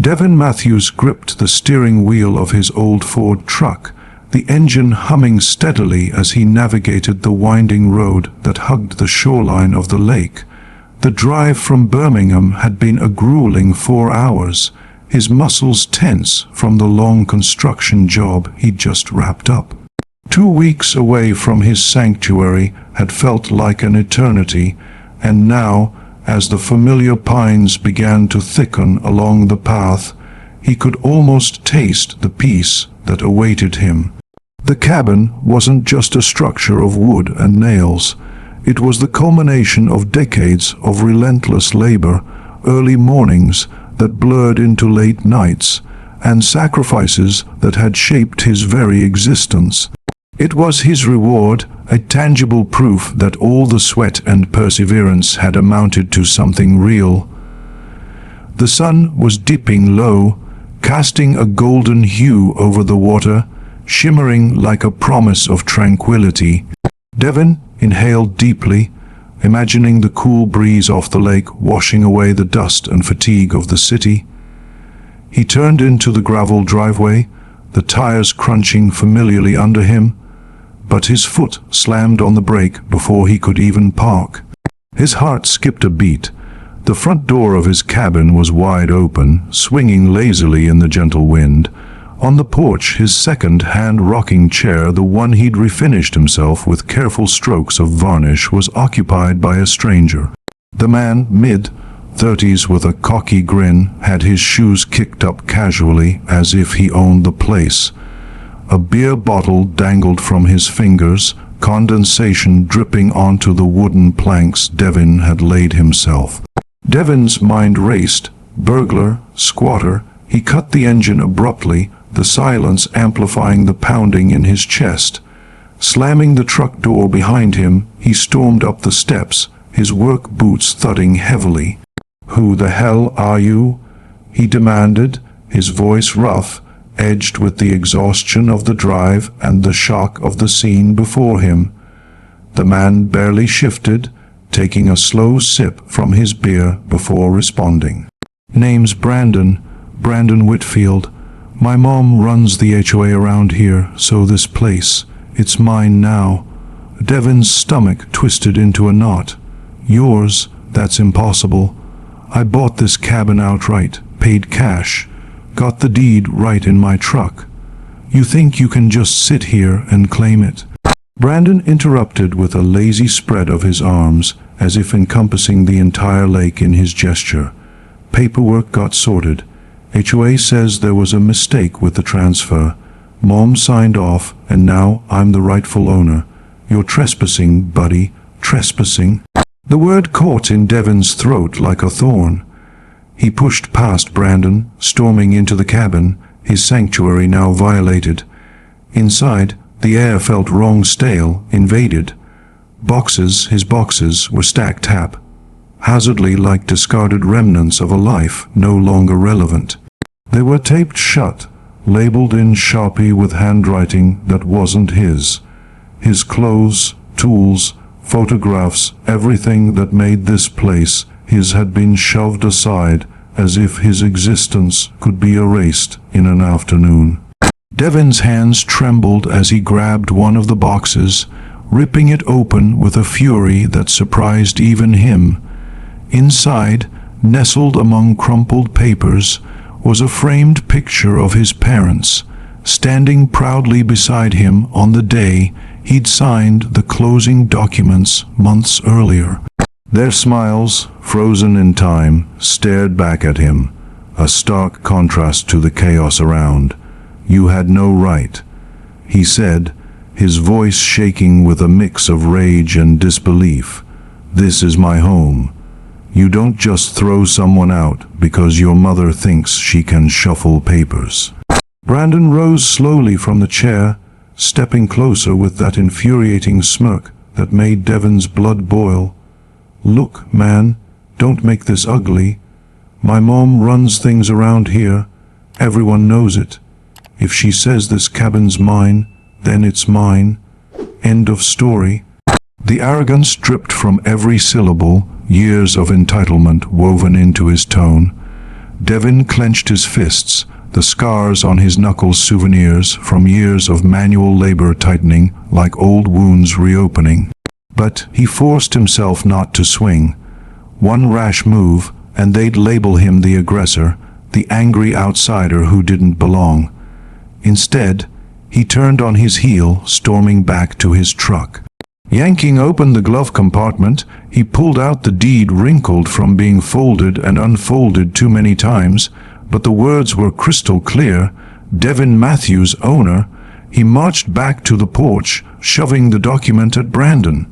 Devin Matthews gripped the steering wheel of his old Ford truck, the engine humming steadily as he navigated the winding road that hugged the shoreline of the lake. The drive from Birmingham had been a grueling 4 hours, his muscles tense from the long construction job he'd just wrapped up. 2 weeks away from his sanctuary had felt like an eternity, and now, as the familiar pines began to thicken along the path, he could almost taste the peace that awaited him. The cabin wasn't just a structure of wood and nails. It was the culmination of decades of relentless labor, early mornings that blurred into late nights, and sacrifices that had shaped his very existence. It was his reward, a tangible proof that all the sweat and perseverance had amounted to something real. The sun was dipping low, casting a golden hue over the water, shimmering like a promise of tranquility. Devin inhaled deeply, imagining the cool breeze off the lake washing away the dust and fatigue of the city. He turned into the gravel driveway, the tires crunching familiarly under him, but his foot slammed on the brake before he could even park. His heart skipped a beat. The front door of his cabin was wide open, swinging lazily in the gentle wind. On the porch, his second-hand rocking chair, the one he'd refinished himself with careful strokes of varnish, was occupied by a stranger. The man, mid-30s with a cocky grin, had his shoes kicked up casually as if he owned the place. A beer bottle dangled from his fingers, condensation dripping onto the wooden planks Devin had laid himself. Devin's mind raced. Burglar, squatter. He cut the engine abruptly, the silence amplifying the pounding in his chest. Slamming the truck door behind him, he stormed up the steps, his work boots thudding heavily. "Who the hell are you?" he demanded, his voice rough, edged with the exhaustion of the drive and the shock of the scene before him. The man barely shifted, taking a slow sip from his beer before responding. "Name's Brandon Whitfield. My mom runs the HOA around here, so this place, it's mine now." Devin's stomach twisted into a knot. "Yours? That's impossible. I bought this cabin outright, paid cash. Got the deed right in my truck. You think you can just sit here and claim it?" Brandon interrupted with a lazy spread of his arms, as if encompassing the entire lake in his gesture. "Paperwork got sorted. HOA says there was a mistake with the transfer. Mom signed off, and now I'm the rightful owner. You're trespassing, buddy, trespassing." The word caught in Devin's throat like a thorn. He pushed past Brandon, storming into the cabin, his sanctuary now violated. Inside, the air felt wrong, stale, invaded. His boxes were stacked haphazardly like discarded remnants of a life no longer relevant. They were taped shut, labeled in Sharpie with handwriting that wasn't his. His clothes, tools, photographs, everything that made this place his had been shoved aside as if his existence could be erased in an afternoon. Devin's hands trembled as he grabbed one of the boxes, ripping it open with a fury that surprised even him. Inside, nestled among crumpled papers, was a framed picture of his parents, standing proudly beside him on the day he'd signed the closing documents months earlier. Their smiles, frozen in time, stared back at him, a stark contrast to the chaos around. "You had no right," he said, his voice shaking with a mix of rage and disbelief. "This is my home. You don't just throw someone out because your mother thinks she can shuffle papers." Brandon rose slowly from the chair, stepping closer with that infuriating smirk that made Devin's blood boil. "Look, man, don't make this ugly. My mom runs things around here. Everyone knows it. If she says this cabin's mine, then it's mine. End of story." The arrogance dripped from every syllable, years of entitlement woven into his tone. Devin clenched his fists, the scars on his knuckles souvenirs from years of manual labor tightening like old wounds reopening. But he forced himself not to swing. One rash move, and they'd label him the aggressor, the angry outsider who didn't belong. Instead, he turned on his heel, storming back to his truck. Yanking open the glove compartment, he pulled out the deed wrinkled from being folded and unfolded too many times, but the words were crystal clear. Devin Matthews, owner. He marched back to the porch, shoving the document at Brandon.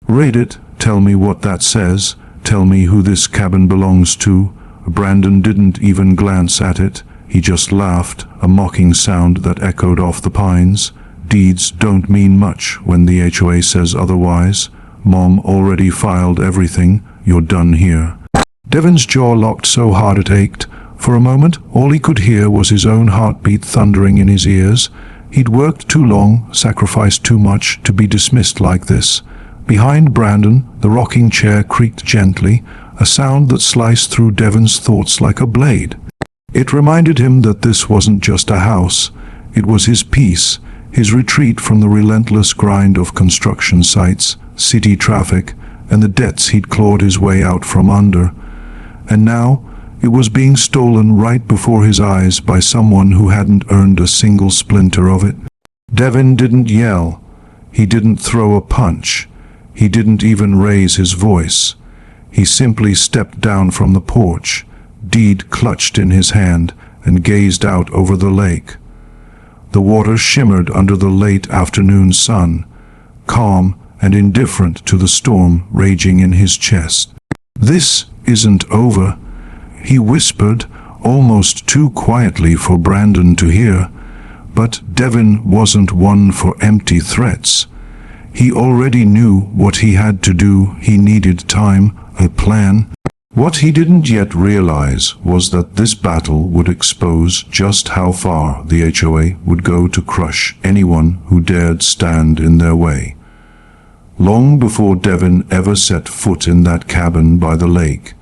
"Read it. Tell me what that says. Tell me who this cabin belongs to." Brandon didn't even glance at it. He just laughed, a mocking sound that echoed off the pines. "Deeds don't mean much when the HOA says otherwise. Mom already filed everything. You're done here." Devin's jaw locked so hard it ached. For a moment, all he could hear was his own heartbeat thundering in his ears. He'd worked too long, sacrificed too much to be dismissed like this. Behind Brandon, the rocking chair creaked gently, a sound that sliced through Devin's thoughts like a blade. It reminded him that this wasn't just a house. It was his peace, his retreat from the relentless grind of construction sites, city traffic, and the debts he'd clawed his way out from under. And now, it was being stolen right before his eyes by someone who hadn't earned a single splinter of it. Devin didn't yell. He didn't throw a punch. He didn't even raise his voice. He simply stepped down from the porch, deed clutched in his hand, and gazed out over the lake. The water shimmered under the late afternoon sun, calm and indifferent to the storm raging in his chest. "This isn't over," he whispered, almost too quietly for Brandon to hear. But Devin wasn't one for empty threats. He already knew what he had to do. He needed time, a plan. What he didn't yet realize was that this battle would expose just how far the HOA would go to crush anyone who dared stand in their way. Long before Devin ever set foot in that cabin by the lake,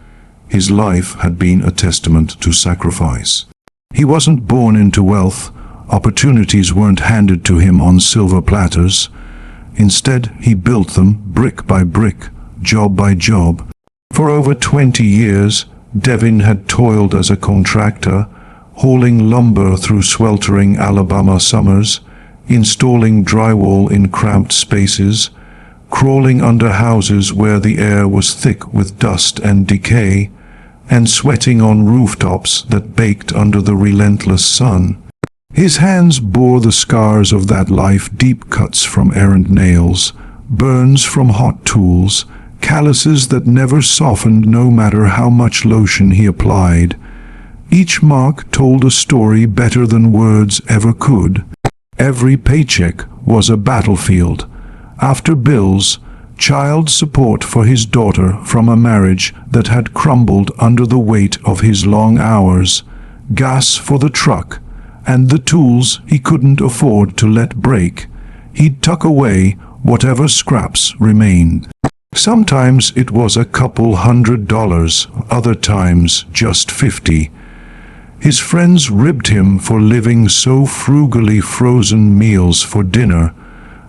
his life had been a testament to sacrifice. He wasn't born into wealth. Opportunities weren't handed to him on silver platters. Instead, he built them brick by brick, job by job. For over 20 years, Devin had toiled as a contractor, hauling lumber through sweltering Alabama summers, installing drywall in cramped spaces, crawling under houses where the air was thick with dust and decay, and sweating on rooftops that baked under the relentless sun. His hands bore the scars of that life, deep cuts from errant nails, burns from hot tools, calluses that never softened no matter how much lotion he applied. Each mark told a story better than words ever could. Every paycheck was a battlefield. After bills, child support for his daughter from a marriage that had crumbled under the weight of his long hours, gas for the truck, and the tools he couldn't afford to let break. He'd tuck away whatever scraps remained. Sometimes it was a couple $100, other times just 50. His friends ribbed him for living so frugally, frozen meals for dinner,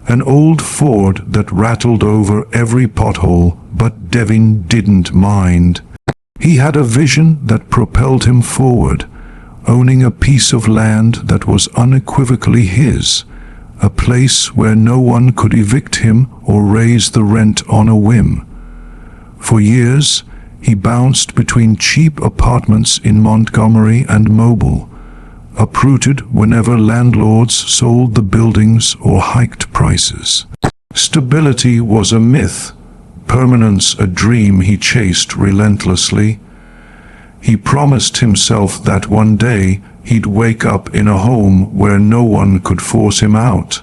an old Ford that rattled over every pothole, but Devin didn't mind. He had a vision that propelled him forward, owning a piece of land that was unequivocally his, a place where no one could evict him or raise the rent on a whim. For years, he bounced between cheap apartments in Montgomery and Mobile, uprooted whenever landlords sold the buildings or hiked prices. Stability was a myth, permanence a dream he chased relentlessly. He promised himself that one day he'd wake up in a home where no one could force him out.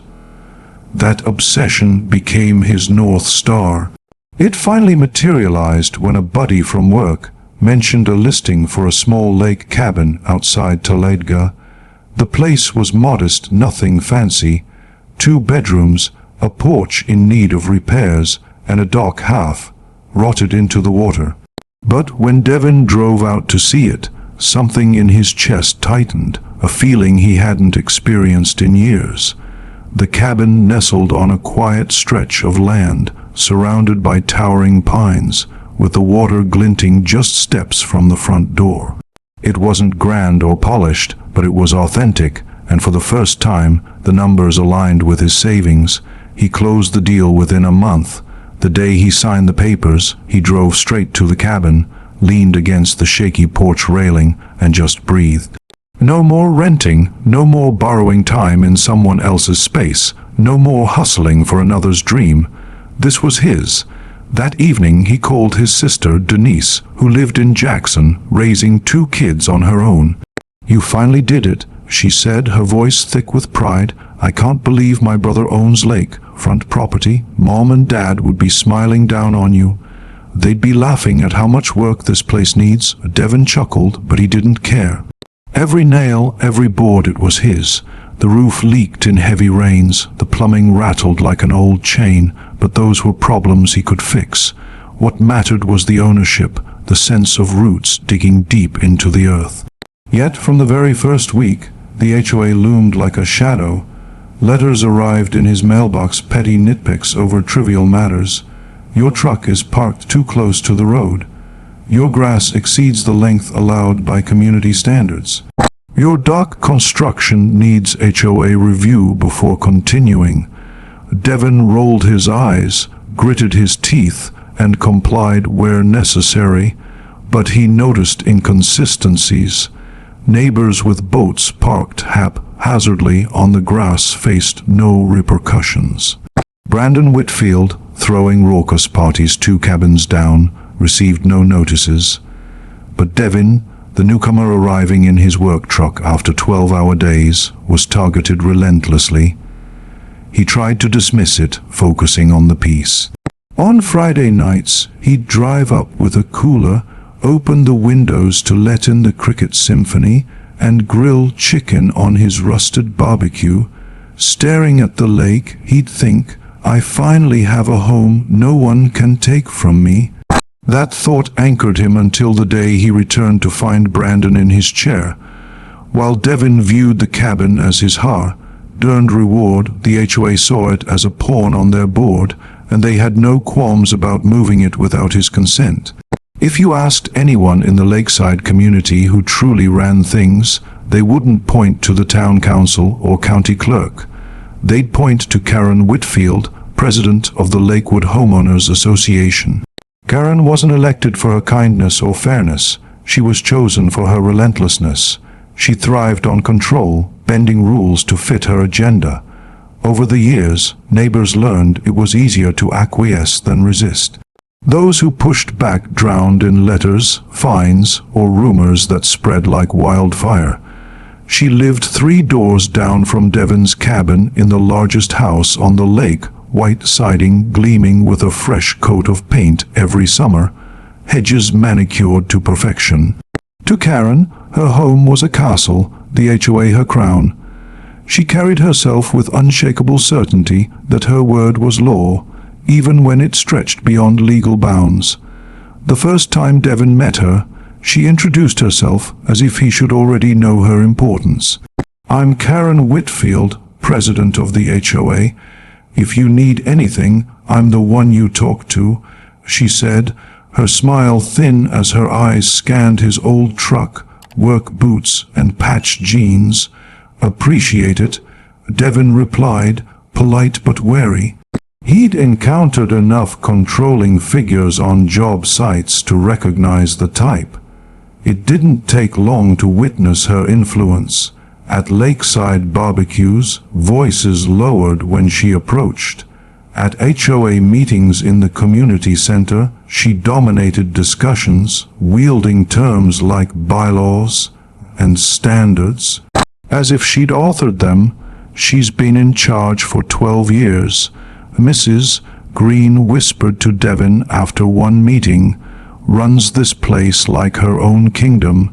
That obsession became his North Star. It finally materialized when a buddy from work mentioned a listing for a small lake cabin outside Talladega. The place was modest, nothing fancy. 2 bedrooms, a porch in need of repairs, and a dock half rotted into the water. But when Devin drove out to see it, something in his chest tightened, a feeling he hadn't experienced in years. The cabin nestled on a quiet stretch of land, surrounded by towering pines, with the water glinting just steps from the front door. It wasn't grand or polished, but it was authentic, and for the first time, the numbers aligned with his savings. He closed the deal within a month. The day he signed the papers, he drove straight to the cabin, leaned against the shaky porch railing, and just breathed. No more renting, no more borrowing time in someone else's space, no more hustling for another's dream. This was his. That evening he called his sister Denise, who lived in Jackson, raising 2 kids on her own. "You finally did it," she said, her voice thick with pride. "I can't believe my brother owns lakefront property. Mom and Dad would be smiling down on you. They'd be laughing at how much work this place needs." Devin chuckled, but he didn't care. Every nail, every board, it was his. The roof leaked in heavy rains, the plumbing rattled like an old chain, but those were problems he could fix. What mattered was the ownership, the sense of roots digging deep into the earth. Yet from the very first week, the HOA loomed like a shadow. Letters arrived in his mailbox, petty nitpicks over trivial matters. "Your truck is parked too close to the road. Your grass exceeds the length allowed by community standards. Your dock construction needs HOA review before continuing." Devin rolled his eyes, gritted his teeth, and complied where necessary, but he noticed inconsistencies. Neighbors with boats parked haphazardly on the grass faced no repercussions. Brandon Whitfield, throwing raucous parties 2 cabins down, received no notices. But Devin, the newcomer arriving in his work truck after 12-hour days, was targeted relentlessly. He tried to dismiss it, focusing on the peace. On Friday nights, he'd drive up with a cooler, open the windows to let in the cricket symphony, and grill chicken on his rusted barbecue. Staring at the lake, he'd think, "I finally have a home no one can take from me." That thought anchored him until the day he returned to find Brandon in his chair. While Devin viewed the cabin as his hard-earned reward, the HOA saw it as a pawn on their board, and they had no qualms about moving it without his consent. If you asked anyone in the lakeside community who truly ran things, they wouldn't point to the town council or county clerk. They'd point to Karen Whitfield, president of the Lakewood Homeowners Association. Karen wasn't elected for her kindness or fairness. She was chosen for her relentlessness. She thrived on control, bending rules to fit her agenda. Over the years, neighbors learned it was easier to acquiesce than resist. Those who pushed back drowned in letters, fines, or rumors that spread like wildfire. She lived 3 doors down from Devin's cabin in the largest house on the lake, white siding gleaming with a fresh coat of paint every summer, hedges manicured to perfection. To Karen, her home was a castle, the HOA her crown. She carried herself with unshakable certainty that her word was law, even when it stretched beyond legal bounds. The first time Devin met her, she introduced herself as if he should already know her importance. "I'm Karen Whitfield, president of the HOA. If you need anything, I'm the one you talk to," she said, her smile thin as her eyes scanned his old truck, work boots, and patched jeans. "Appreciate it," Devin replied, polite but wary. He'd encountered enough controlling figures on job sites to recognize the type. It didn't take long to witness her influence. At lakeside barbecues, voices lowered when she approached. At HOA meetings in the community center, she dominated discussions, wielding terms like bylaws and standards. As if she'd authored them. "She's been in charge for 12 years. Mrs. Green whispered to Devin after one meeting, "runs this place like her own kingdom.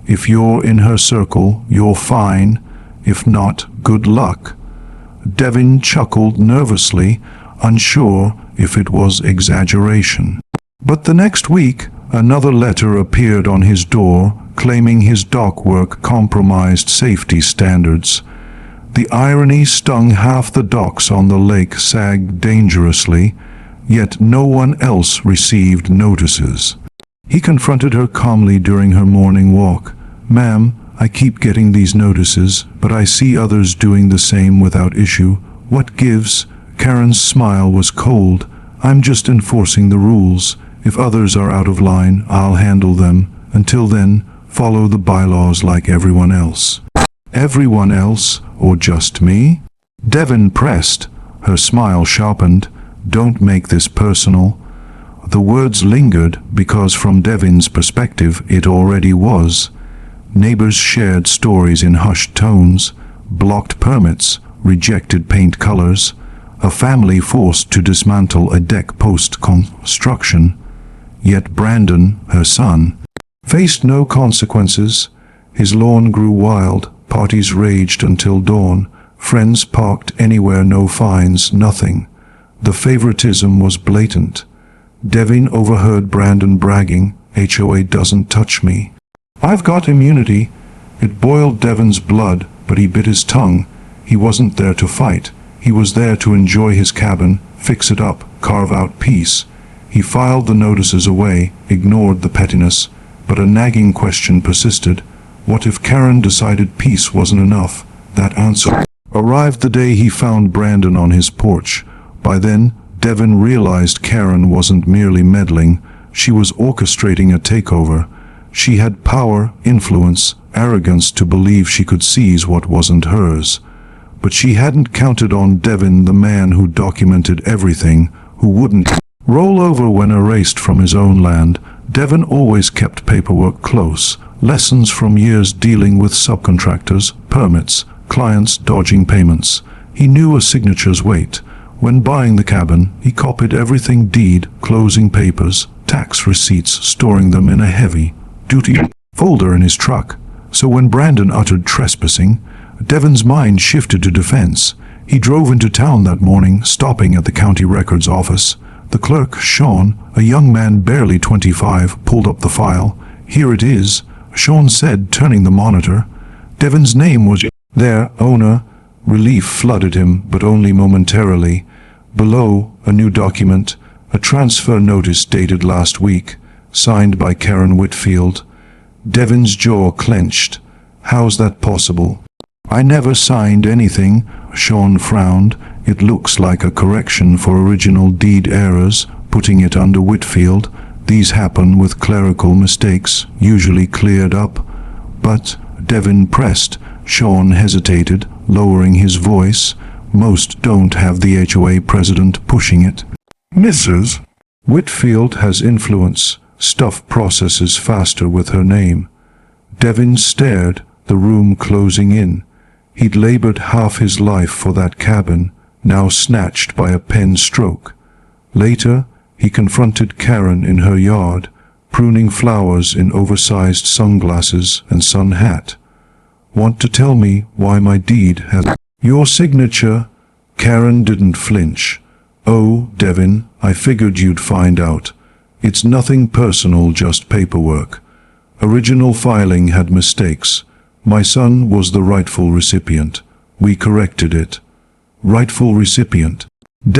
If you're in her circle, you're fine. If not, good luck." Devin chuckled nervously, unsure if it was exaggeration. But the next week, another letter appeared on his door, claiming his dock work compromised safety standards. The irony stung. Half the docks on the lake sagged dangerously, yet no one else received notices. He confronted her calmly during her morning walk. "Ma'am, I keep getting these notices, but I see others doing the same without issue. What gives?" Karen's smile was cold. "I'm just enforcing the rules. If others are out of line, I'll handle them. Until then, follow the bylaws like everyone else." "Everyone else, or just me?" Devin pressed. Her smile sharpened. "Don't make this personal." The words lingered because from Devin's perspective it already was. Neighbors shared stories in hushed tones, blocked permits, rejected paint colors, a family forced to dismantle a deck post-construction. Yet Brandon, her son, faced no consequences. His lawn grew wild, parties raged until dawn, friends parked anywhere, no fines, nothing. The favoritism was blatant. Devin overheard Brandon bragging, "HOA doesn't touch me. I've got immunity." It boiled Devin's blood, but he bit his tongue. He wasn't there to fight. He was there to enjoy his cabin, fix it up, carve out peace. He filed the notices away, ignored the pettiness, but a nagging question persisted. What if Karen decided peace wasn't enough? That answer arrived the day he found Brandon on his porch. By then, Devin realized Karen wasn't merely meddling, she was orchestrating a takeover. She had power, influence, arrogance to believe she could seize what wasn't hers. But she hadn't counted on Devin, the man who documented everything, who wouldn't roll over when erased from his own land. Devin always kept paperwork close, lessons from years dealing with subcontractors, permits, clients dodging payments. He knew a signature's weight. When buying the cabin, he copied everything: deed, closing papers, tax receipts, storing them in a heavy duty folder in his truck. So when Brandon uttered trespassing, Devin's mind shifted to defense. He drove into town that morning, stopping at the county records office. The clerk, Sean, a young man barely 25, pulled up the file. "Here it is," Sean said, turning the monitor. Devin's name was there. Owner. Relief flooded him, but only momentarily. Below, a new document, a transfer notice dated last week, signed by Karen Whitfield. Devin's jaw clenched. "How's that possible?" "I never signed anything," Sean frowned. "It looks like a correction for original deed errors, putting it under Whitfield. These happen with clerical mistakes, usually cleared up." "But," Devin pressed. Sean hesitated, lowering his voice. "Most don't have the HOA president pushing it." "Mrs. Whitfield has influence. Stuff processes faster with her name." Devin stared, the room closing in. He'd labored half his life for that cabin, now snatched by a pen stroke. Later, he confronted Karen in her yard, pruning flowers in oversized sunglasses and sun hat. "Want to tell me why my deed has your signature?" Karen didn't flinch. "Oh, Devin, I figured you'd find out. It's nothing personal, just paperwork. Original filing had mistakes. My son was the rightful recipient. We corrected it." "Rightful recipient?"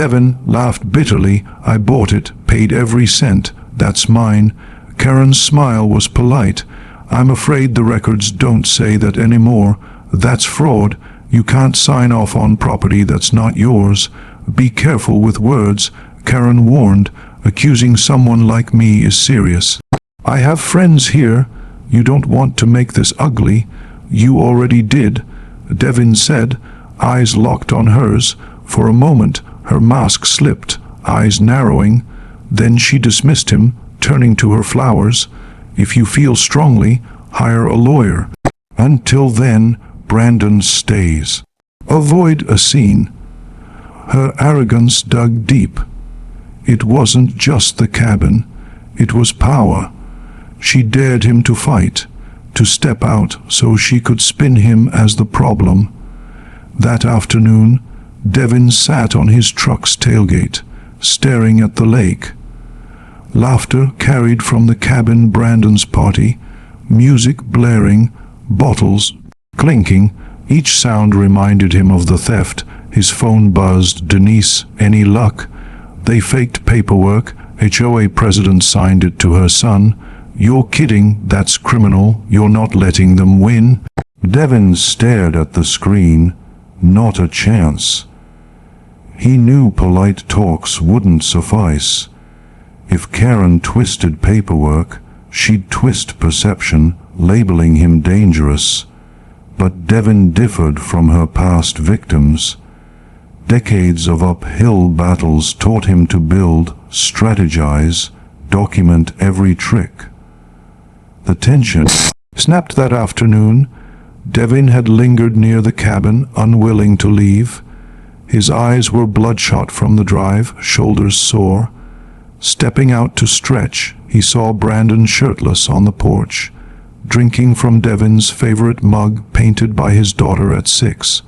Devin laughed bitterly. "I bought it, paid every cent. That's mine." Karen's smile was polite. "I'm afraid the records don't say that anymore. That's fraud. You can't sign off on property that's not yours." "Be careful with words," Karen warned. "Accusing someone like me is serious. I have friends here. You don't want to make this ugly." "You already did," Devin said, eyes locked on hers. For a moment, her mask slipped, eyes narrowing. Then she dismissed him, turning to her flowers. "If you feel strongly, hire a lawyer. Until then, Brandon stays. Avoid a scene." Her arrogance dug deep. It wasn't just the cabin. It was power. She dared him to fight, to step out so she could spin him as the problem. That afternoon, Devin sat on his truck's tailgate, staring at the lake. Laughter carried from the cabin. Brandon's party, music blaring, bottles clinking. Each sound reminded him of the theft. His phone buzzed. Denise, any luck? They faked paperwork. HOA president signed it to her son. You're kidding, that's criminal. You're not letting them win. Devin stared at the screen. Not a chance. He knew polite talks wouldn't suffice. If Karen twisted paperwork, she'd twist perception, labeling him dangerous. But Devin differed from her past victims. Decades of uphill battles taught him to build, strategize, document every trick. The tension snapped that afternoon. Devin had lingered near the cabin, unwilling to leave. His eyes were bloodshot from the drive, shoulders sore. Stepping out to stretch, he saw Brandon shirtless on the porch, drinking from Devin's favorite mug painted by his daughter at 6.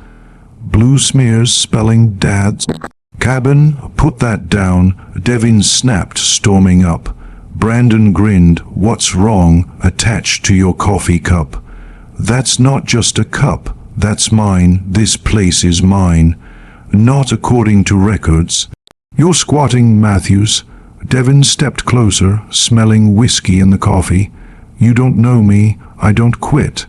Blue smears spelling Dad's cabin. Put that down, Devin snapped, storming up. Brandon grinned. What's wrong? Attached to your coffee cup. That's not just a cup. That's mine. This place is mine. Not according to records. You're squatting, Matthews. Devin stepped closer, smelling whiskey in the coffee. You don't know me. I don't quit.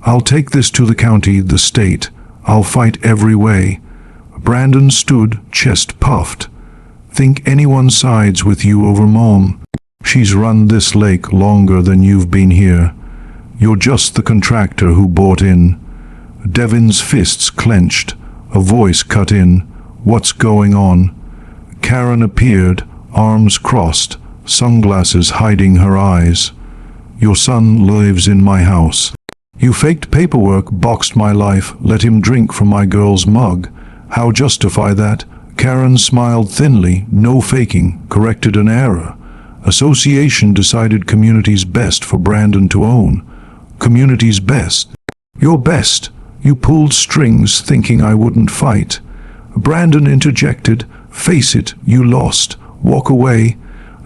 I'll take this to the county, the state. I'll fight every way. Brandon stood, chest puffed. Think anyone sides with you over Mom? She's run this lake longer than you've been here. You're just the contractor who bought in. Devin's fists clenched. A voice cut in. What's going on? Karen appeared, arms crossed, sunglasses hiding her eyes. Your son lives in my house. You faked paperwork, boxed my life, let him drink from my girl's mug. How justify that? Karen smiled thinly. No faking, corrected an error. Association decided community's best for Brandon to own. Community's best. Your best. You pulled strings thinking I wouldn't fight. Brandon interjected. Face it, you lost. Walk away.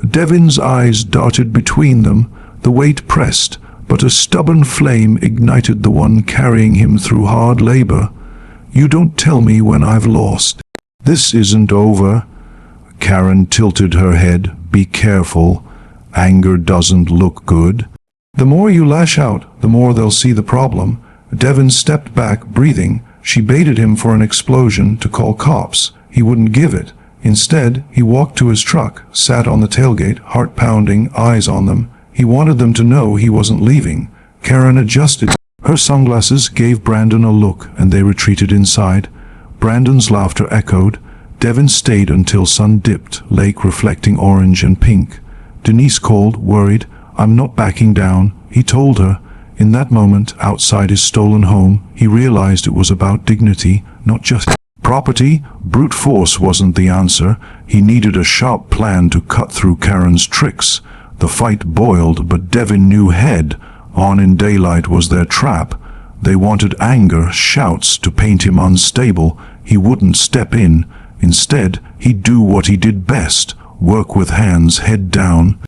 Devin's eyes darted between them. The weight pressed, but a stubborn flame ignited the one carrying him through hard labor. You don't tell me when I've lost. This isn't over. Karen tilted her head. Be careful. Anger doesn't look good. The more you lash out, the more they'll see the problem. Devin stepped back, breathing. She baited him for an explosion, to call cops. He wouldn't give it. Instead, he walked to his truck, sat on the tailgate, heart pounding, eyes on them. He wanted them to know he wasn't leaving. Karen adjusted her sunglasses, gave Brandon a look, and they retreated inside. Brandon's laughter echoed. Devin stayed until sun dipped, lake reflecting orange and pink. Denise called, worried. I'm not backing down, he told her. In that moment, outside his stolen home, he realized it was about dignity, not just property. Brute force wasn't the answer. He needed a sharp plan to cut through Karen's tricks. The fight boiled, but Devin knew head on in daylight was their trap. They wanted anger, shouts to paint him unstable. He wouldn't step in. Instead, he'd do what he did best, work with hands, head down.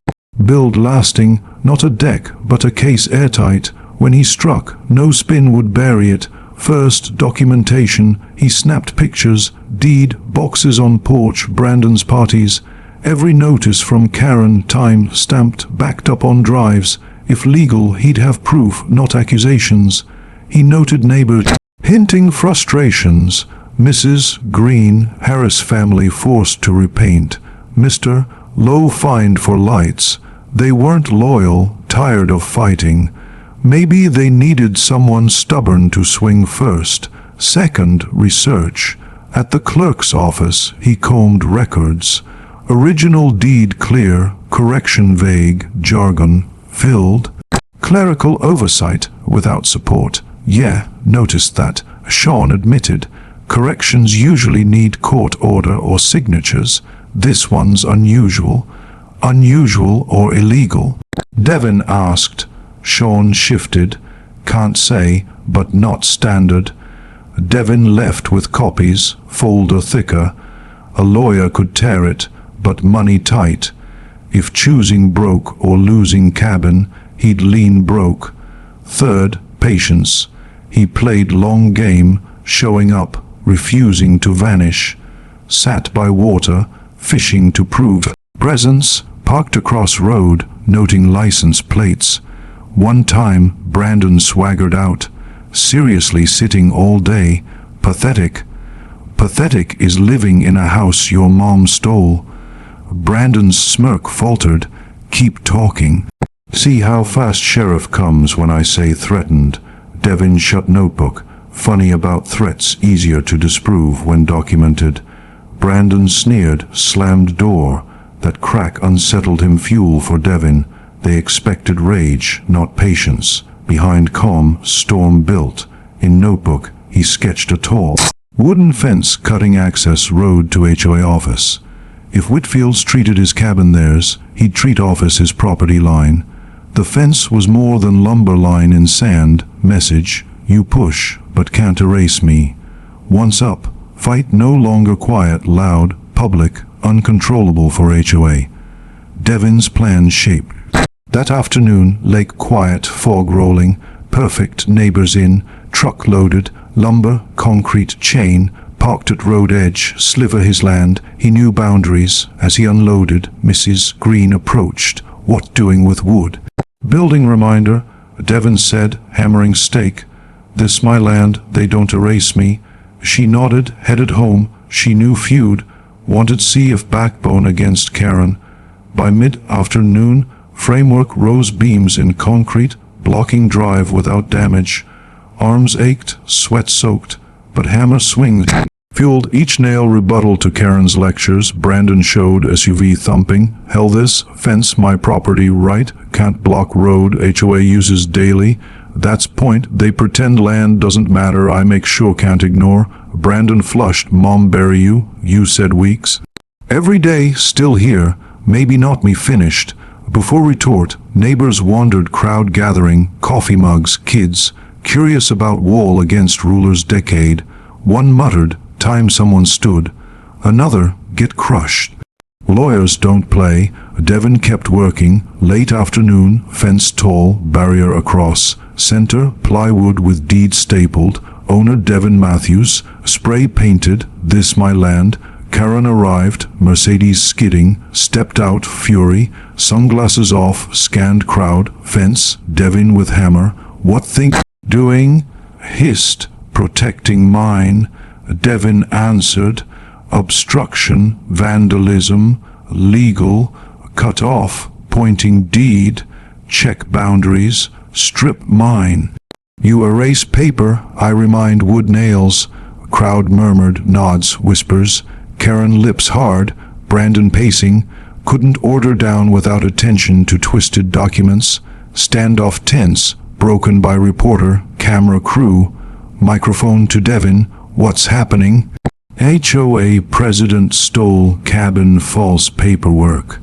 Build lasting, not a deck, but a case airtight. When he struck, no spin would bury it. First, documentation. He snapped pictures, deed, boxes on porch, Brandon's parties. Every notice from Karen, time stamped, backed up on drives. If legal, he'd have proof, not accusations. He noted neighbors hinting frustrations. Mrs. Green, Harris family forced to repaint. Mr. Low fined for lights. They weren't loyal, tired of fighting. Maybe they needed someone stubborn to swing first. Second, research. At the clerk's office, he combed records. Original deed clear, correction vague, jargon filled. Clerical oversight without support. Yeah, noticed that. Sean admitted. Corrections usually need court order or signatures. This one's unusual. Unusual or illegal? Devin asked. Sean shifted. Can't say, but not standard. Devin left with copies, folder thicker. A lawyer could tear it, but money tight. If choosing broke or losing cabin, he'd lean broke. Third, patience. He played long game, showing up, refusing to vanish. Sat by water, fishing to prove presence, parked across road, noting license plates. One time, Brandon swaggered out, seriously sitting all day. Pathetic. Pathetic is living in a house your mom stole. Brandon's smirk faltered. Keep talking. See how fast sheriff comes when I say threatened. Devin shut notebook. Funny about threats, easier to disprove when documented. Brandon sneered, slammed door. That crack unsettled him. Fuel for Devin. They expected rage, not patience. Behind calm, storm built. In notebook, he sketched a tall wooden fence cutting access road to HOA office. If Whitfields treated his cabin theirs, he'd treat office his property line. The fence was more than lumber line in sand. Message, you push, but can't erase me. Once up, fight no longer quiet, loud, public, uncontrollable for HOA. Devin's plan shaped. That afternoon, lake quiet, fog rolling, perfect, neighbors in, truck loaded, lumber, concrete, chain, parked at road edge, sliver his land. He knew boundaries. As he unloaded, Mrs. Green approached. What doing with wood? Building reminder, Devin said, hammering stake. This my land, they don't erase me. She nodded, headed home. She knew feud, wanted see if backbone against Karen. By mid-afternoon, framework rose beams in concrete, blocking drive without damage. Arms ached, sweat soaked, but hammer swings fueled each nail. Rebuttal to Karen's lectures. Brandon showed SUV thumping. Hell, this fence my property right, can't block road HOA uses daily. That's point, they pretend land doesn't matter, I make sure can't ignore. Brandon flushed. Mom bury you, you said weeks. Every day, still here, maybe not me finished. Before retort, neighbors wandered, crowd gathering, coffee mugs, kids, curious about wall against ruler's decade. One muttered, time someone stood. Another, get crushed. Lawyers don't play. Devin kept working. Late afternoon, fence tall, barrier across. Center, plywood with deed stapled. Owner Devin Matthews, spray painted, this my land. Karen arrived, Mercedes skidding, stepped out, fury, sunglasses off, scanned crowd, fence, Devin with hammer. What think doing? Hissed, protecting mine. Devin answered, obstruction, vandalism, legal, cut off, pointing deed, check boundaries, strip mine. You erase paper, I remind wood nails. Crowd murmured, nods, whispers. Karen lips hard, Brandon pacing, couldn't order down without attention to twisted documents. Standoff tense, broken by reporter, camera crew. Microphone to Devin, what's happening? HOA president stole cabin, false paperwork.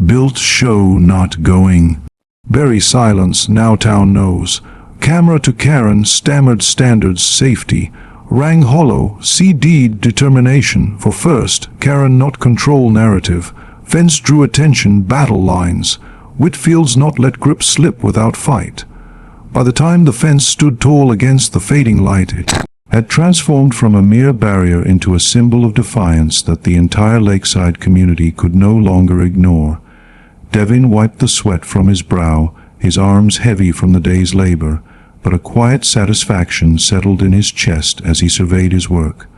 Built show not going. Bury silence, now town knows. Camera to Karen, stammered standards, safety. Rang hollow, see deed, determination. For first, Karen not control narrative. Fence drew attention, battle lines. Whitfield's not let grip slip without fight. By the time the fence stood tall against the fading light, it had transformed from a mere barrier into a symbol of defiance that the entire lakeside community could no longer ignore. Devin wiped the sweat from his brow, his arms heavy from the day's labor, but a quiet satisfaction settled in his chest as he surveyed his work.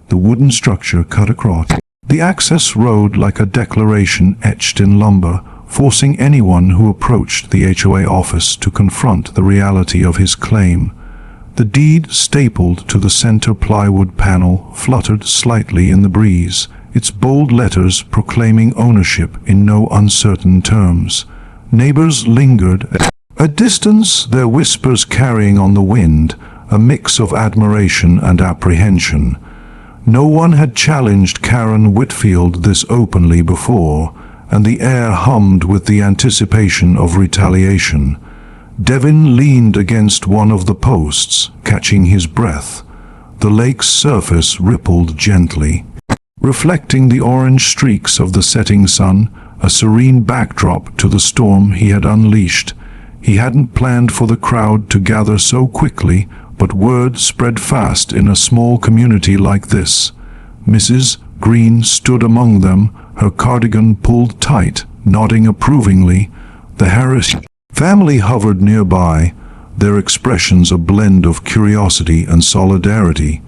The wooden structure cut across the access road like a declaration etched in lumber, forcing anyone who approached the HOA office to confront the reality of his claim. The deed, stapled to the center plywood panel, fluttered slightly in the breeze, its bold letters proclaiming ownership in no uncertain terms. Neighbors lingered at a distance, their whispers carrying on the wind, a mix of admiration and apprehension. No one had challenged Karen Whitfield this openly before, and the air hummed with the anticipation of retaliation. Devin leaned against one of the posts, catching his breath. The lake's surface rippled gently, reflecting the orange streaks of the setting sun, a serene backdrop to the storm he had unleashed. He hadn't planned for the crowd to gather so quickly, but word spread fast in a small community like this. Mrs. Green stood among them, her cardigan pulled tight, nodding approvingly. The Harris family hovered nearby, their expressions a blend of curiosity and solidarity.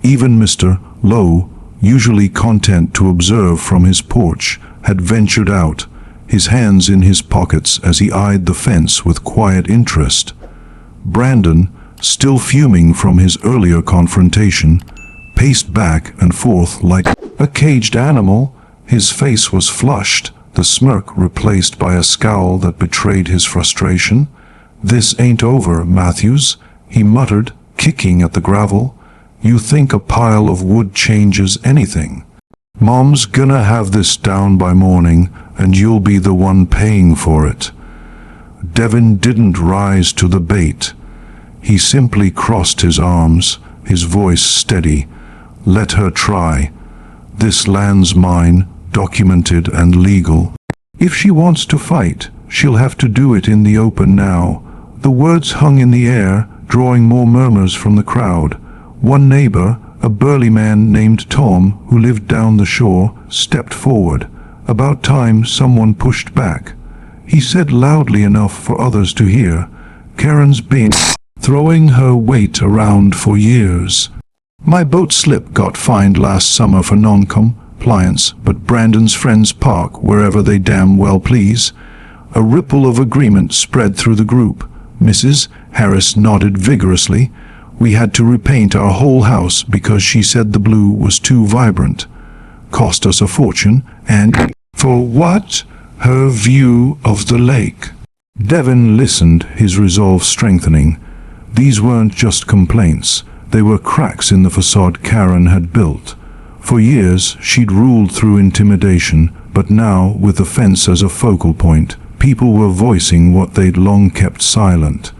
Even Mr. Lowe, usually content to observe from his porch, had ventured out, his hands in his pockets as he eyed the fence with quiet interest. Brandon, still fuming from his earlier confrontation, paced back and forth like a caged animal. His face was flushed, the smirk replaced by a scowl that betrayed his frustration. "This ain't over, Matthews," he muttered, kicking at the gravel. "You think a pile of wood changes anything? Mom's gonna have this down by morning, and you'll be the one paying for it." Devin didn't rise to the bait. He simply crossed his arms, his voice steady. "Let her try. This land's mine, documented and legal. If she wants to fight, she'll have to do it in the open now." The words hung in the air, drawing more murmurs from the crowd. One neighbor, a burly man named Tom, who lived down the shore, stepped forward. About time someone pushed back. He said loudly enough for others to hear, "Karen's been throwing her weight around for years. My boat slip got fined last summer for non-compliance, but Brandon's friends park wherever they damn well please." A ripple of agreement spread through the group. Mrs. Harris nodded vigorously. "We had to repaint our whole house because she said the blue was too vibrant. Cost us a fortune, and for what? Her view of the lake." Devin listened, his resolve strengthening. These weren't just complaints. They were cracks in the facade Karen had built. For years, she'd ruled through intimidation, but now, with the fence as a focal point, people were voicing what they'd long kept silent.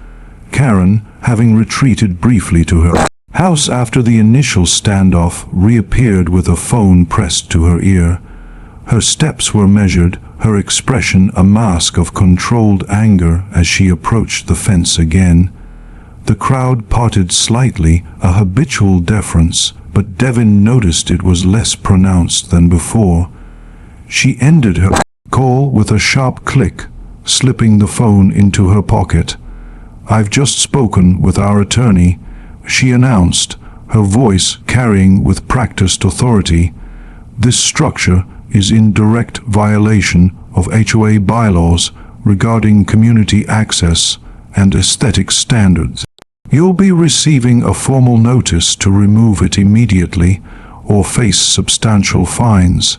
Karen, having retreated briefly to her house after the initial standoff, reappeared with a phone pressed to her ear. Her steps were measured, her expression a mask of controlled anger as she approached the fence again. The crowd parted slightly, a habitual deference, but Devin noticed it was less pronounced than before. She ended her call with a sharp click, slipping the phone into her pocket. "I've just spoken with our attorney," she announced, her voice carrying with practiced authority. "This structure is in direct violation of HOA bylaws regarding community access and aesthetic standards. You'll be receiving a formal notice to remove it immediately or face substantial fines."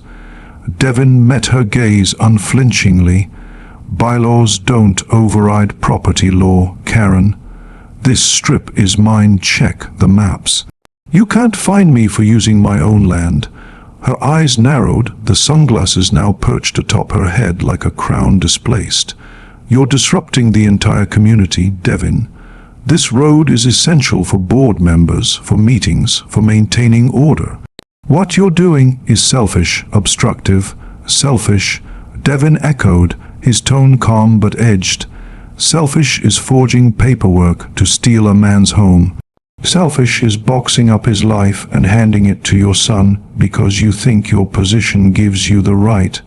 Devin met her gaze unflinchingly. "Bylaws don't override property law, Karen. This strip is mine, check the maps. You can't fine me for using my own land." Her eyes narrowed, the sunglasses now perched atop her head like a crown displaced. "You're disrupting the entire community, Devin. This road is essential for board members, for meetings, for maintaining order. What you're doing is selfish, obstructive, selfish." Devin echoed, his tone calm but edged. "Selfish is forging paperwork to steal a man's home. Selfish is boxing up his life and handing it to your son because you think your position gives you the right."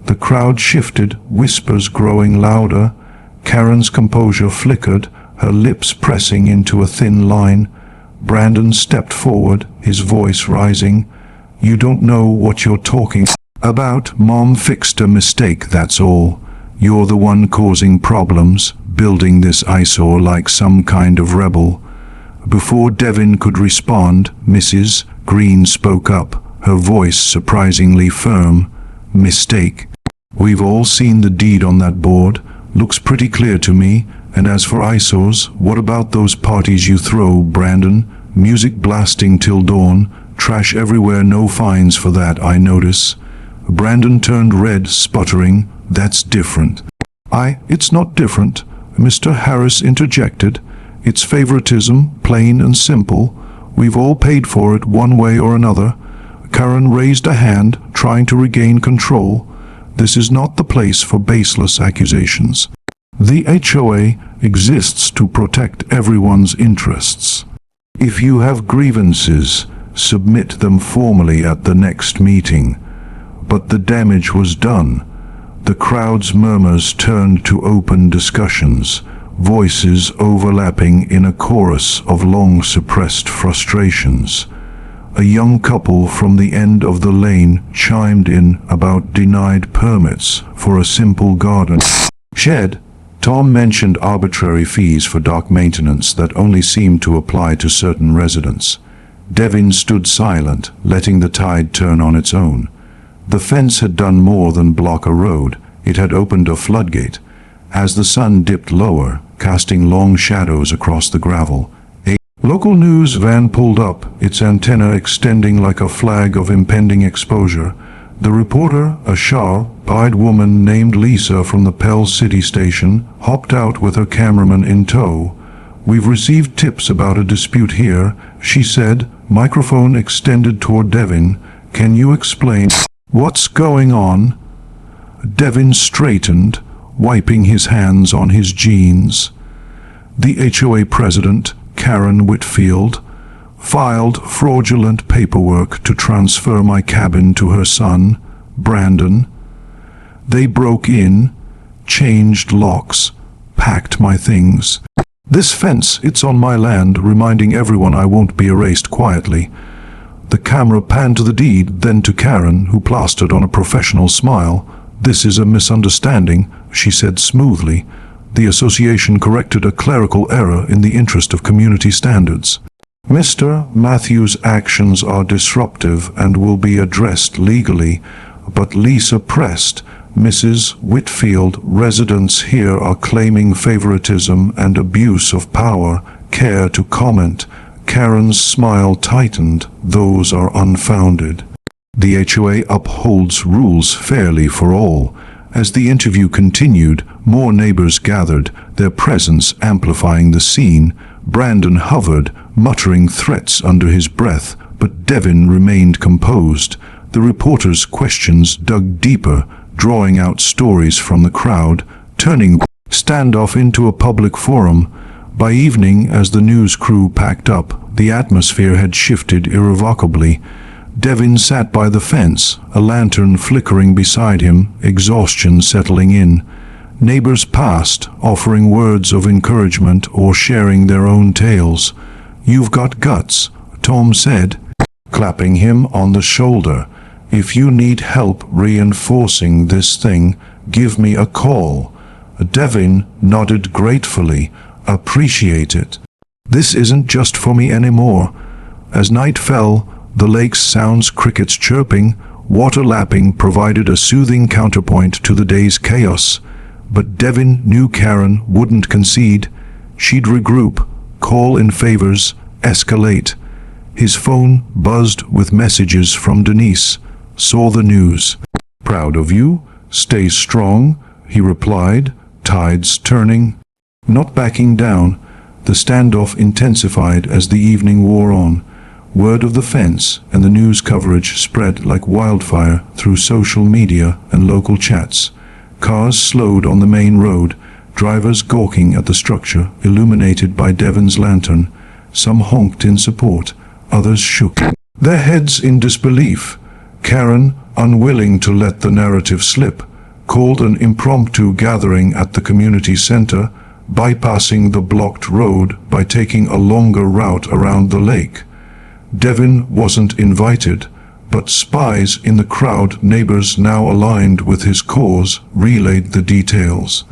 The crowd shifted, whispers growing louder. Karen's composure flickered, her lips pressing into a thin line. Brandon stepped forward, his voice rising. "You don't know what you're talking about. Mom fixed a mistake, that's all. You're the one causing problems, building this eyesore like some kind of rebel." Before Devin could respond, Mrs. Green spoke up, her voice surprisingly firm. "Mistake? We've all seen the deed on that board. Looks pretty clear to me. And as for eyesores, what about those parties you throw, Brandon? Music blasting till dawn, trash everywhere, no fines for that, I notice." Brandon turned red, sputtering. "That's different." It's not different," Mr. Harris interjected. "It's favoritism, plain and simple. We've all paid for it one way or another." Karen raised a hand, trying to regain control. "This is not the place for baseless accusations." The HOA exists to protect everyone's interests. If you have grievances, submit them formally at the next meeting. But the damage was done. The crowd's murmurs turned to open discussions, voices overlapping in a chorus of long-suppressed frustrations. A young couple from the end of the lane chimed in about denied permits for a simple garden shed. Tom mentioned arbitrary fees for dock maintenance that only seemed to apply to certain residents. Devin stood silent, letting the tide turn on its own. The fence had done more than block a road. It had opened a floodgate. As the sun dipped lower, casting long shadows across the gravel, a local news van pulled up, its antenna extending like a flag of impending exposure. The reporter, a sharp-eyed woman named Lisa from the Pell City station, hopped out with her cameraman in tow. "We've received tips about a dispute here," she said, microphone extended toward Devin. "Can you explain what's going on?" Devin straightened, wiping his hands on his jeans. The HOA president, Karen Whitfield, filed fraudulent paperwork to transfer my cabin to her son, Brandon. They broke in, changed locks, packed my things. "This fence, it's on my land," reminding everyone I won't be erased quietly. The camera panned to the deed, then to Karen, who plastered on a professional smile. "This is a misunderstanding," she said smoothly. The association corrected a clerical error in the interest of community standards. "Mr. Matthews' actions are disruptive and will be addressed legally," but Lisa pressed, "Mrs. Whitfield, residents here are claiming favoritism and abuse of power. Care to comment?" Karen's smile tightened. "Those are unfounded. The HOA upholds rules fairly for all." As the interview continued, more neighbors gathered, their presence amplifying the scene. Brandon hovered, muttering threats under his breath, but Devin remained composed. The reporter's questions dug deeper, drawing out stories from the crowd, turning standoff into a public forum. By evening, as the news crew packed up, the atmosphere had shifted irrevocably. Devin sat by the fence, a lantern flickering beside him, exhaustion settling in. Neighbors passed, offering words of encouragement or sharing their own tales. "You've got guts," Tom said, clapping him on the shoulder. "If you need help reinforcing this thing, give me a call." Devin nodded gratefully. "Appreciate it. This isn't just for me anymore." As night fell, the lake's sounds, crickets chirping, water lapping, provided a soothing counterpoint to the day's chaos. But Devin knew Karen wouldn't concede. She'd regroup, call in favors, escalate. His phone buzzed with messages from Denise. "Saw the news. Proud of you. Stay strong," he replied, tides turning. Not backing down, the standoff intensified as the evening wore on. Word of the fence and the news coverage spread like wildfire through social media and local chats. Cars slowed on the main road, drivers gawking at the structure illuminated by Devin's lantern. Some honked in support, others shook their heads in disbelief. Karen, unwilling to let the narrative slip, called an impromptu gathering at the community center, bypassing the blocked road by taking a longer route around the lake. Devin wasn't invited, but spies in the crowd, neighbors now aligned with his cause, relayed the details.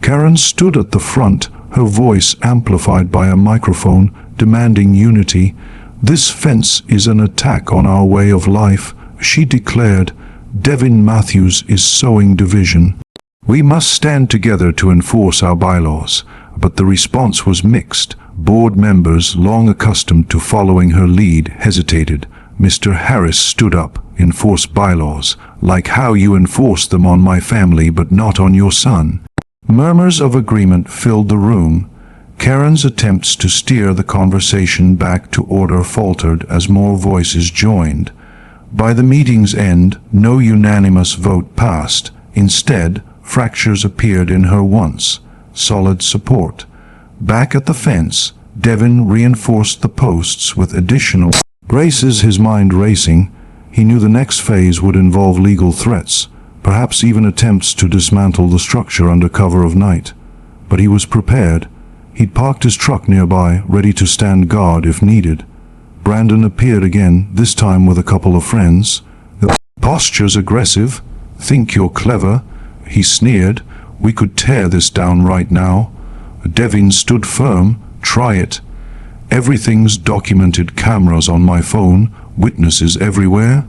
Karen stood at the front, her voice amplified by a microphone, demanding unity. "This fence is an attack on our way of life," she declared. "Devin Matthews is sowing division. We must stand together to enforce our bylaws." But the response was mixed. Board members, long accustomed to following her lead, hesitated. Mr. Harris stood up. "Enforce bylaws? Like how you enforce them on my family but not on your son." Murmurs of agreement filled the room. Karen's attempts to steer the conversation back to order faltered as more voices joined. By the meeting's end, no unanimous vote passed. Instead, fractures appeared in her once solid support. Back at the fence, Devin reinforced the posts with additional braces, his mind racing. He knew the next phase would involve legal threats, perhaps even attempts to dismantle the structure under cover of night. But he was prepared. He'd parked his truck nearby, ready to stand guard if needed. Brandon appeared again, this time with a couple of friends. The posture's aggressive. Think you're clever, he sneered. We could tear this down right now. Devin stood firm. Try it. Everything's documented, cameras on my phone, witnesses everywhere.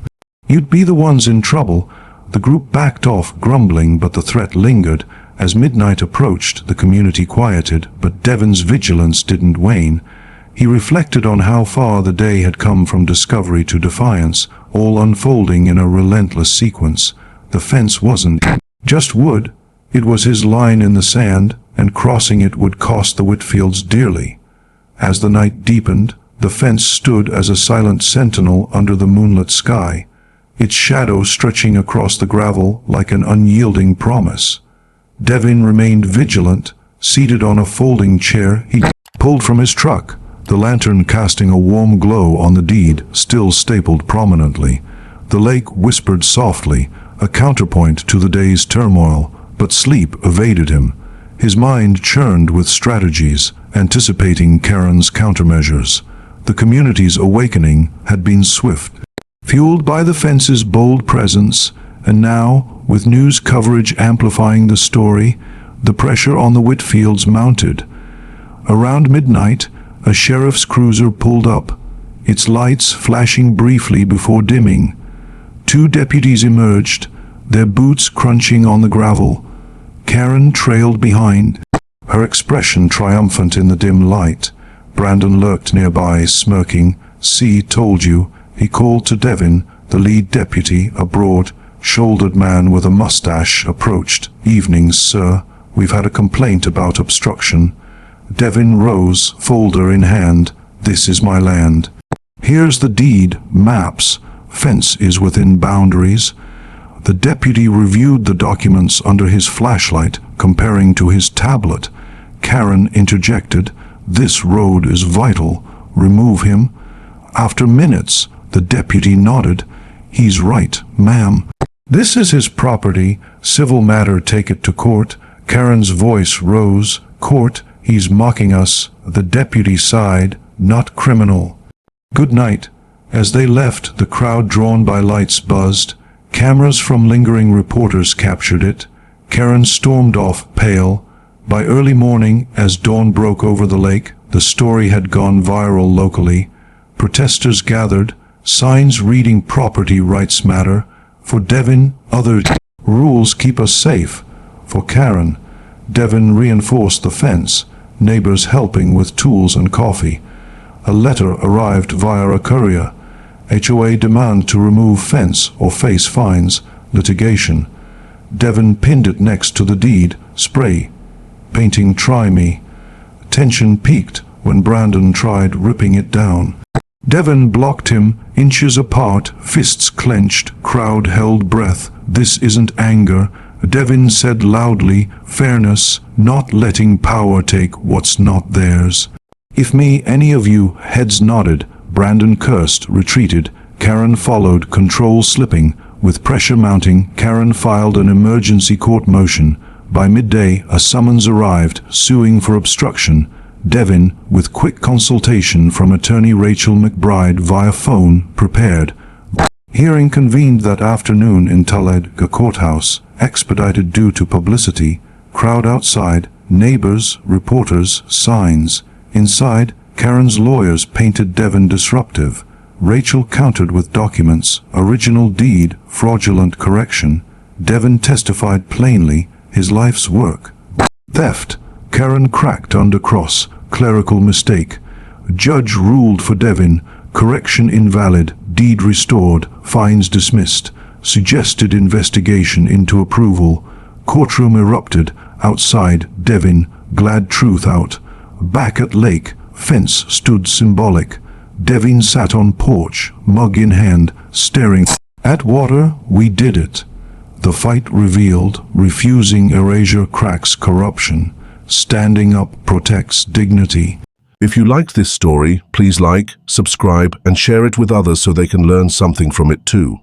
You'd be the ones in trouble. The group backed off, grumbling, but the threat lingered. As midnight approached, the community quieted, but Devin's vigilance didn't wane. He reflected on how far the day had come from discovery to defiance, all unfolding in a relentless sequence. The fence wasn't just wood. It was his line in the sand, and crossing it would cost the Whitfields dearly. As the night deepened, the fence stood as a silent sentinel under the moonlit sky, its shadow stretching across the gravel like an unyielding promise. Devin remained vigilant, seated on a folding chair he pulled from his truck, the lantern casting a warm glow on the deed still stapled prominently. The lake whispered softly, a counterpoint to the day's turmoil, but sleep evaded him. His mind churned with strategies, anticipating Karen's countermeasures. The community's awakening had been swift, fueled by the fence's bold presence, and now, with news coverage amplifying the story, the pressure on the Whitfields mounted. Around midnight, a sheriff's cruiser pulled up, its lights flashing briefly before dimming. Two deputies emerged, their boots crunching on the gravel. Karen trailed behind, her expression triumphant in the dim light. Brandon lurked nearby, smirking. "See, told you," he called to Devin. The lead deputy, a broad-shouldered man with a mustache, approached. "Evenings, sir. We've had a complaint about obstruction." Devin rose, folder in hand. "This is my land. Here's the deed, maps. Fence is within boundaries." The deputy reviewed the documents under his flashlight, comparing to his tablet. Karen interjected, "This road is vital. Remove him." After minutes, the deputy nodded. "He's right, ma'am. This is his property. Civil matter, take it to court." Karen's voice rose. "Court? He's mocking us." The deputy sighed. "Not criminal. Good night." As they left, the crowd drawn by lights buzzed. Cameras from lingering reporters captured it. Karen stormed off, pale. By early morning, as dawn broke over the lake, the story had gone viral locally. Protesters gathered, signs reading "Property rights matter." For Devin, other rules keep us safe. For Karen, Devin reinforced the fence, neighbors helping with tools and coffee. A letter arrived via a courier. HOA demand to remove fence or face fines, litigation. Devin pinned it next to the deed, spray painting "Try Me." Tension peaked when Brandon tried ripping it down. Devin blocked him, inches apart, fists clenched, crowd held breath. "This isn't anger," Devin said loudly, "fairness, not letting power take what's not theirs." "If me, any of you," heads nodded. Brandon cursed, retreated. Karen followed, control slipping. With pressure mounting, Karen filed an emergency court motion. By midday, a summons arrived, suing for obstruction. Devin, with quick consultation from attorney Rachel McBride via phone, prepared. Hearing convened that afternoon in Talladega Courthouse, expedited due to publicity. Crowd outside, neighbors, reporters, signs. Inside, Karen's lawyers painted Devin disruptive. Rachel countered with documents, original deed, fraudulent correction. Devin testified plainly, his life's work. Theft. Karen cracked under cross, clerical mistake. Judge ruled for Devin, correction invalid, deed restored, fines dismissed. Suggested investigation into approval. Courtroom erupted. Outside, Devin, glad truth out. Back at lake, fence stood symbolic. Devin sat on porch, mug in hand, staring at water. "We did it." The fight revealed, refusing erasure cracks corruption. Standing up protects dignity. If you liked this story, please like, subscribe, and share it with others so they can learn something from it too.